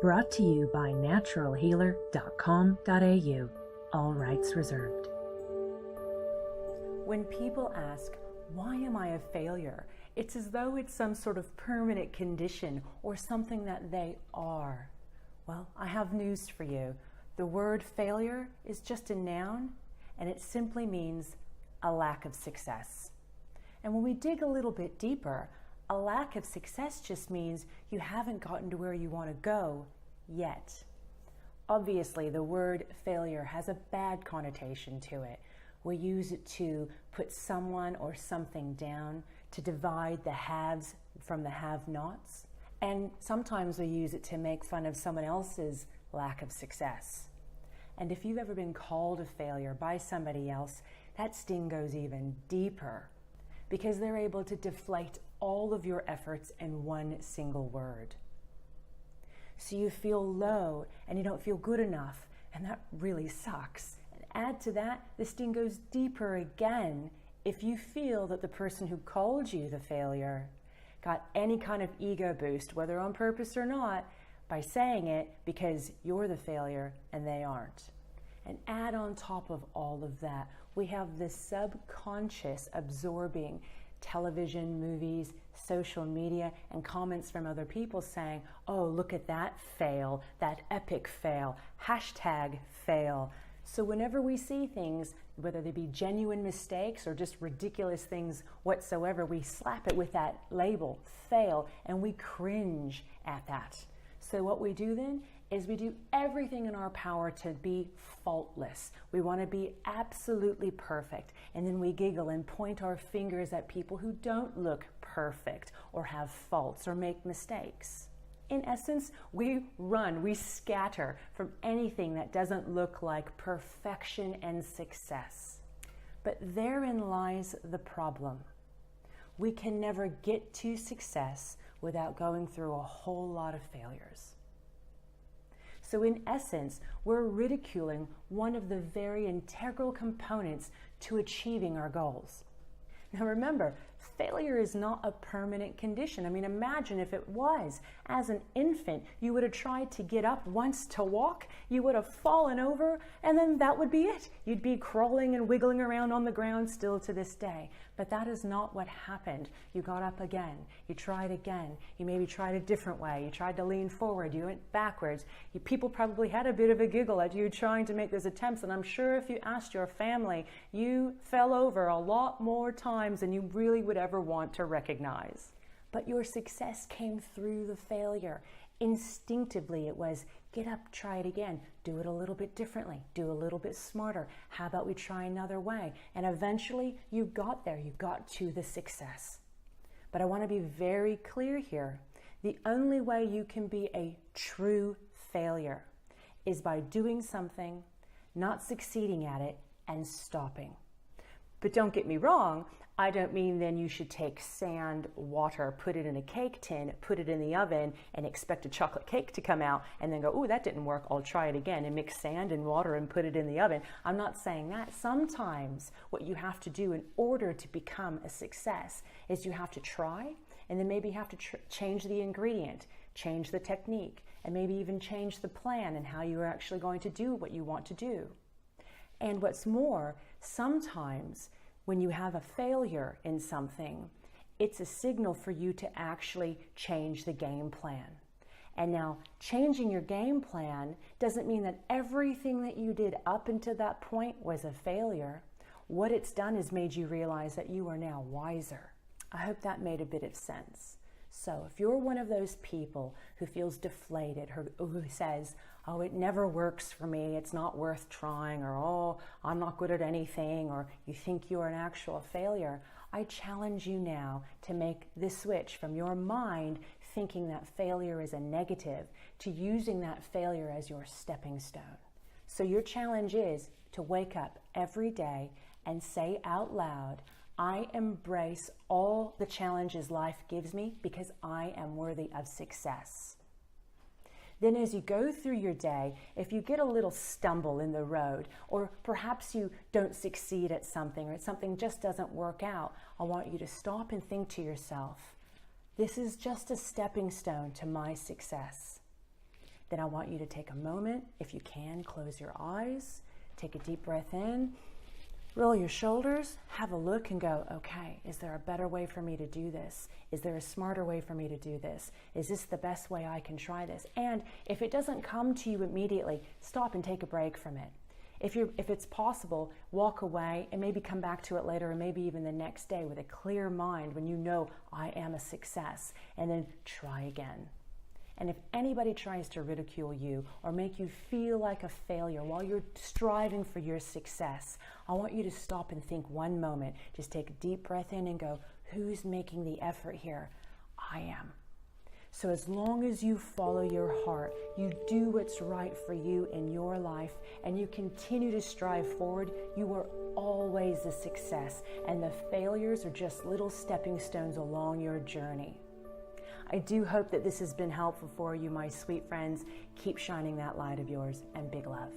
Brought to you by naturalhealer.com.au. All rights reserved. When people ask, why am I a failure? It's as though it's some sort of permanent condition or something that they are. Well, I have news for you. The word failure is just a noun, and it simply means a lack of success. And when we dig a little bit deeper, a lack of success just means you haven't gotten to where you want to go yet. Obviously, the word failure has a bad connotation to it. We use it to put someone or something down, to divide the haves from the have-nots. And sometimes we use it to make fun of someone else's lack of success. And if you've ever been called a failure by somebody else, that sting goes even deeper because they're able to deflate all of your efforts in one single word. So you feel low and you don't feel good enough, and that really sucks. And add to that, the sting goes deeper again if you feel that the person who called you the failure got any kind of ego boost, whether on purpose or not, by saying it because you're the failure and they aren't. And add on top of all of that, we have this subconscious absorbing television, movies, social media, and comments from other people saying, oh, look at that fail, that epic fail, hashtag fail. So whenever we see things, whether they be genuine mistakes or just ridiculous things whatsoever, we slap it with that label, fail, and we cringe at that. So what we do then is we do everything in our power to be faultless. We want to be absolutely perfect. And then we giggle and point our fingers at people who don't look perfect or have faults or make mistakes. In essence, we run, we scatter from anything that doesn't look like perfection and success. But therein lies the problem. We can never get to success without going through a whole lot of failures. So in essence, we're ridiculing one of the very integral components to achieving our goals. Now remember, failure is not a permanent condition. I mean, imagine if it was. As an infant, you would have tried to get up once to walk, you would have fallen over, and then that would be it. You'd be crawling and wiggling around on the ground still to this day. But that is not what happened. You got up again. You tried again. You maybe tried a different way. You tried to lean forward. You went backwards. People probably had a bit of a giggle at you trying to make those attempts. And I'm sure if you asked your family, you fell over a lot more times than you really would ever want to recognize. But your success came through the failure. Instinctively, it was get up, try it again, do it a little bit differently, do a little bit smarter. How about we try another way? And eventually you got there, you got to the success. But I want to be very clear here. The only way you can be a true failure is by doing something, not succeeding at it, and stopping. But don't get me wrong, I don't mean then you should take sand, water, put it in a cake tin, put it in the oven, and expect a chocolate cake to come out, and then go, oh, that didn't work, I'll try it again, and mix sand and water and put it in the oven. I'm not saying that. Sometimes what you have to do in order to become a success is you have to try, and then maybe you have to change the ingredient, change the technique, and maybe even change the plan and how you're actually going to do what you want to do. And what's more, sometimes when you have a failure in something, it's a signal for you to actually change the game plan. And now, changing your game plan doesn't mean that everything that you did up until that point was a failure. What it's done is made you realize that you are now wiser. I hope that made a bit of sense. So if you're one of those people who feels deflated, who says, oh, it never works for me, it's not worth trying, or oh, I'm not good at anything, or you think you're an actual failure, I challenge you now to make this switch from your mind thinking that failure is a negative to using that failure as your stepping stone. So your challenge is to wake up every day and say out loud, I embrace all the challenges life gives me because I am worthy of success. Then as you go through your day, if you get a little stumble in the road, or perhaps you don't succeed at something, or something just doesn't work out, I want you to stop and think to yourself, this is just a stepping stone to my success. then I want you to take a moment. If you can, close your eyes, take a deep breath in, roll your shoulders, have a look and go, okay, is there a better way for me to do this? Is there a smarter way for me to do this? Is this the best way I can try this? And if it doesn't come to you immediately, stop and take a break from it. If it's possible, walk away and maybe come back to it later, or maybe even the next day with a clear mind when you know I am a success, and then try again. And if anybody tries to ridicule you or make you feel like a failure while you're striving for your success, I want you to stop and think one moment. Just take a deep breath in and go, who's making the effort here? I am. So as long as you follow your heart, you do what's right for you in your life, and you continue to strive forward, you are always a success, and the failures are just little stepping stones along your journey. I do hope that this has been helpful for you, my sweet friends. Keep shining that light of yours, and big love.